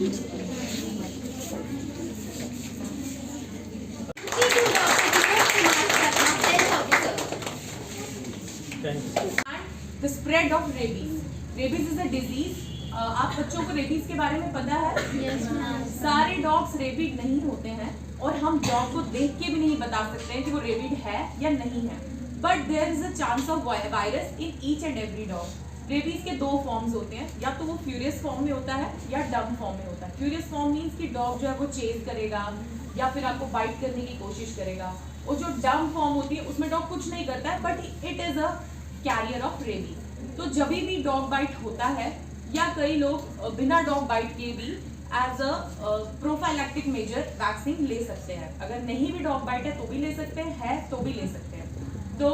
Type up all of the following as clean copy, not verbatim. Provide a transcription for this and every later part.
The spread of rabies. Rabies is a disease. आप बच्चों को रेबीज के बारे में पता है? Yes, ma'am. सारे डॉग्स रेबिड नहीं होते हैं और हम डॉग को देख के भी नहीं बता सकते हैं कि वो रेबिड है या नहीं है. But there is a chance of virus in each and every dog. Rabies के दो फॉर्म्स होते हैं, या तो वो फ्यूरियस फॉर्म में होता है या डम फॉर्म में होता है. फ्यूरियस फॉर्म मीन्स कि डॉग जो है वो चेज करेगा या फिर आपको बाइट करने की कोशिश करेगा. और जो डम फॉर्म होती है उसमें डॉग कुछ नहीं करता है but it is a carrier of rabies. तो जब भी डॉग बाइट होता है या कई लोग बिना डॉग बाइट के भी as a prophylactic measure vaccine ले सकते हैं. अगर नहीं भी डॉग बाइट है तो भी ले सकते हैं, है तो भी ले सकते हैं. तो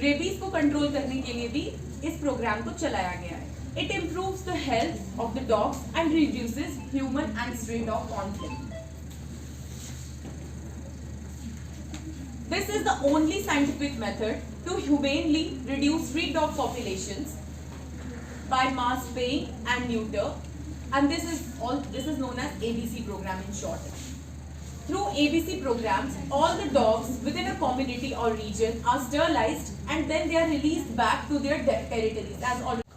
रेबीज को कंट्रोल करने के लिए भी इस प्रोग्राम को चलाया गया है. It improves the health of the dogs and reduces human and stray dog conflict. This is the only scientific method to humanely reduce street dog populations by mass spaying and neuter, and this is known as ABC program in short. Through ABC programs, all the dogs within a community or region are sterilized and then they are released back to their territories as already.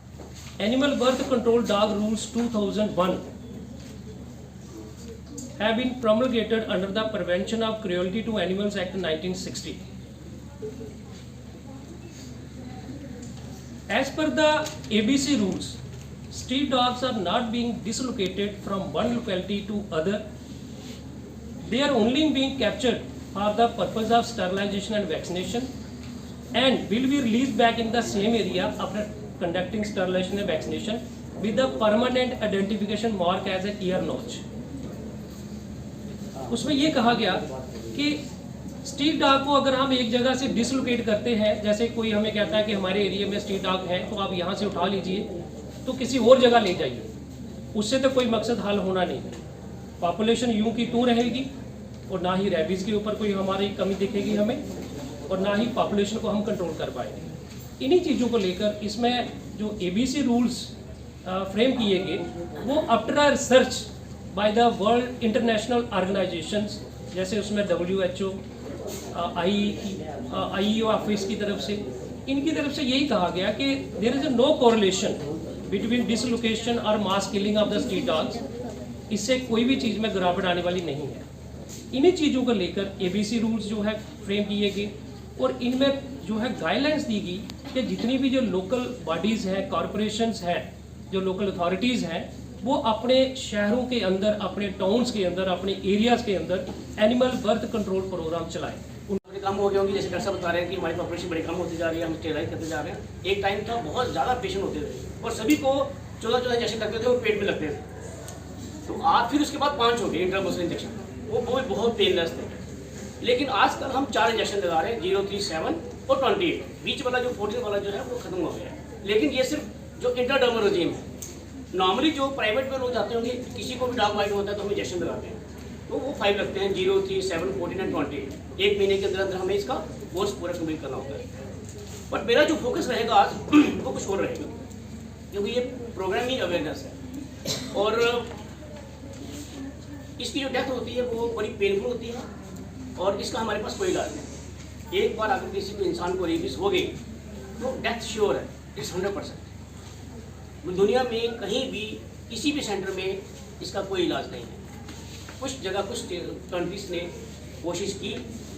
Animal birth control dog rules 2001 have been promulgated under the Prevention of Cruelty to Animals Act 1960. As per the ABC rules, street dogs are not being dislocated from one locality to other. They are only being captured for the purpose of sterilization and vaccination and will be released back in the same area after conducting sterilization and vaccination with a permanent identification mark as an ear notch. उसमें ये कहा गया कि street dog को अगर हम एक जगह से डिसलोकेट करते हैं, जैसे कोई हमें कहता है कि हमारे एरिया में स्ट्रीट डॉग है तो आप यहाँ से उठा लीजिए तो किसी और जगह ले जाइए, उससे तो कोई मकसद हल होना नहीं है. पॉपुलेशन यूं की तू रहेगी और ना ही रेबीज़ के ऊपर कोई हमारी कमी दिखेगी हमें और ना ही पॉपुलेशन को हम कंट्रोल कर पाएंगे. इन्हीं चीज़ों को लेकर इसमें जो ABC रूल्स फ्रेम किए गए वो after a research by the world international organisations, जैसे उसमें WHO, IEO ऑफिस की तरफ से, इनकी तरफ से यही कहा गया कि there is no correlation between dislocation और mass killing of the street dogs. इससे कोई भी चीज़ में गिरावट आने वाली नहीं है. इन्हीं चीज़ों को लेकर ABC रूल्स जो है फ्रेम किए गए और इनमें जो है गाइडलाइंस दी गई कि जितनी भी जो लोकल बॉडीज़ हैं, कॉरपोरेशंस हैं, जो लोकल अथॉरिटीज़ हैं, वो अपने शहरों के अंदर, अपने टाउन्स के अंदर, अपने एरियाज़ के अंदर एनिमल बर्थ कंट्रोल प्रोग्राम चलाएं. बड़े कम हो गए होंगे, जैसे डॉक्टर साहब बता रहे हैं कि हमारी पॉपुलेशन बड़ी कम होती जा रही है, हम स्टेराइज करते जा रहे हैं. एक टाइम था बहुत ज़्यादा पेशेंट होते थे और सभी को 14 इंजेक्शन लगते थे और पेट में लगते थे. तो आज फिर उसके बाद 5 हो गए इंट्रामस्कुलर इंजेक्शन, वो बहुत पेनलेस थे. लेकिन आजकल हम 4 इंजेक्शन लगा रहे हैं, 0, 3, 7 और 28. बीच वाला जो 14 वाला जो है वो खत्म हो गया है. लेकिन ये सिर्फ जो इंट्राडर्मल रेजिम है. नॉर्मली जो प्राइवेट में लोग जाते होंगे, किसी को भी डॉग बाइट होता है तो हम इंजेक्शन लगाते हैं, तो वो 5 लगते हैं, 0, 3, 7, 14 एंड 28. एक महीने के अंदर अंदर हमें इसका कोर्स पूरा कंप्लीट करना होता है. बट मेरा जो फोकस रहेगा आज वो कुछ और रहेगा, क्योंकि ये प्रोग्राम ही अवेयरनेस है. और इसकी जो डेथ होती है वो बड़ी पेनफुल होती है और इसका हमारे पास कोई इलाज नहीं. एक बार अगर किसी को इंसान को रेबीज हो गई तो डेथ श्योर है, इट्स 100%. दुनिया में कहीं भी किसी भी सेंटर में इसका कोई इलाज नहीं है. कुछ जगह कुछ कंट्रीज ने कोशिश की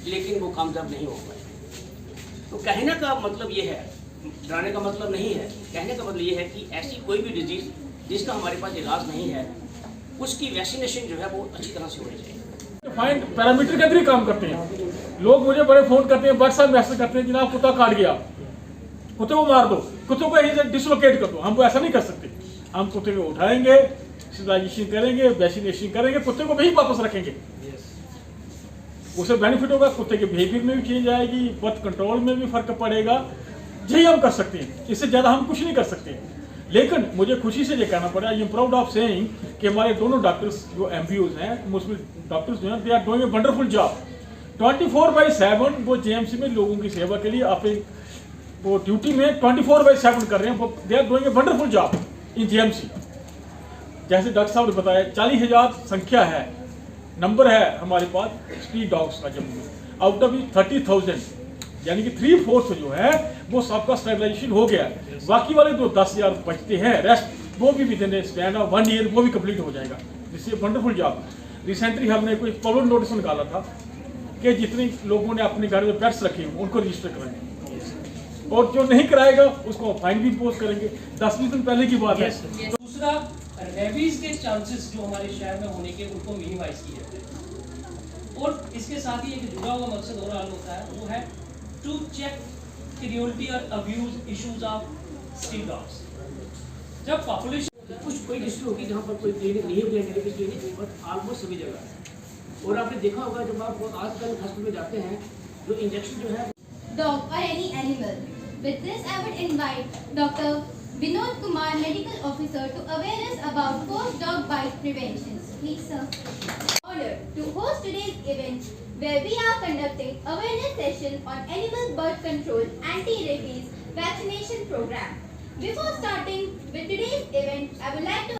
लेकिन वो कामयाब नहीं हो पाए. तो कहने का मतलब ये है, डराने का मतलब नहीं है, कहने का मतलब ये है कि ऐसी कोई भी डिजीज़ जिसका हमारे पास इलाज नहीं है उसकी वैक्सीनेशन जो है वो अच्छी तरह से होनी चाहिए. फाइन पैरामीटर के अंदर ही काम करते हैं. लोग मुझे बड़े फ़ोन करते हैं, व्हाट्सएप मैसेज करते हैं, जनाब कुत्ता काट गया, कुत्ते को मार दो, कुत्तों को यहीं से डिसलोकेट कर दो. हम वो ऐसा नहीं कर सकते. हम कुत्ते को उठाएंगे, स्टरलाइजेशन करेंगे, वैक्सीनेशन करेंगे, कुत्ते को वहीं वापस रखेंगे. उसे बेनिफिट होगा, कुत्ते के बिहेवियर में भी चेंज आएगी, बर्थ कंट्रोल में भी फर्क पड़ेगा. यही हम कर सकते हैं, इससे ज़्यादा हम कुछ नहीं कर सकते. लेकिन मुझे खुशी से ये कहना पड़ा, I am proud of saying कि हमारे दोनों डॉक्टर्स जो MPOs हैं, मुस्लिम डॉक्टर्स जो हैं, they are doing a wonderful job. 24/7 वो JMC में लोगों की सेवा के लिए अपने वो ड्यूटी में 24/7 कर रहे हैं. They are doing a wonderful job in JMC. जैसे डॉक्टर साहब ने बताया 40,000 संख्या है, नंबर है हमारे पास स्ट्रीट डॉग्स का जम्मू में। आउट ऑफ 30,000 यानी कि 3/4 जो है वो सबका स्टेबलाइजेशन हो गया है। बाकी वाले जो 10,000 बचते हैं रेस्ट वो भी विदिन स्पैन ऑफ 1 ईयर वो भी कंप्लीट हो जाएगा। इससे वंडरफुल जॉब। रिसेंटली हमने कोई पब्लिक नोटिस निकाला था कि जितने लोगों ने अपने घर में पेट्स रखे हैं उनको रजिस्टर कराएंगे, और जो नहीं कराएगा उसको फाइन भी इम्पोज करेंगे। 10-20 दिन पहले की बात है। दूसरा, रेबीज के चांसेस जो हमारे शहर में होने के उनको मिनिमाइज किया जाए, और इसके साथ ही एक जुड़ा हुआ मकसद और हल होता है, वो है टू चेक क्रियोलिटी और abuse issues of street dogs. जब पॉपुलेशन कुछ कोई डिस्ट्रिक्ट होगी जहाँ पर कोई क्लिनिक नहीं होगी, रेबीज क्लिनिक, बट ऑलमोस्ट सभी जगह है। और आपने देखा होगा जब आप आजकल हॉस्पिटल में जाते हैं जो इंजेक्शन जो है dog or any animal. With this, I would invite Dr. Vinod Kumar, Medical Officer, to awareness about post-dog bite preventions. Please, sir. Honored to host today's event, where we are conducting awareness session on animal birth control anti-rabies vaccination program. Before starting with today's event, I would like to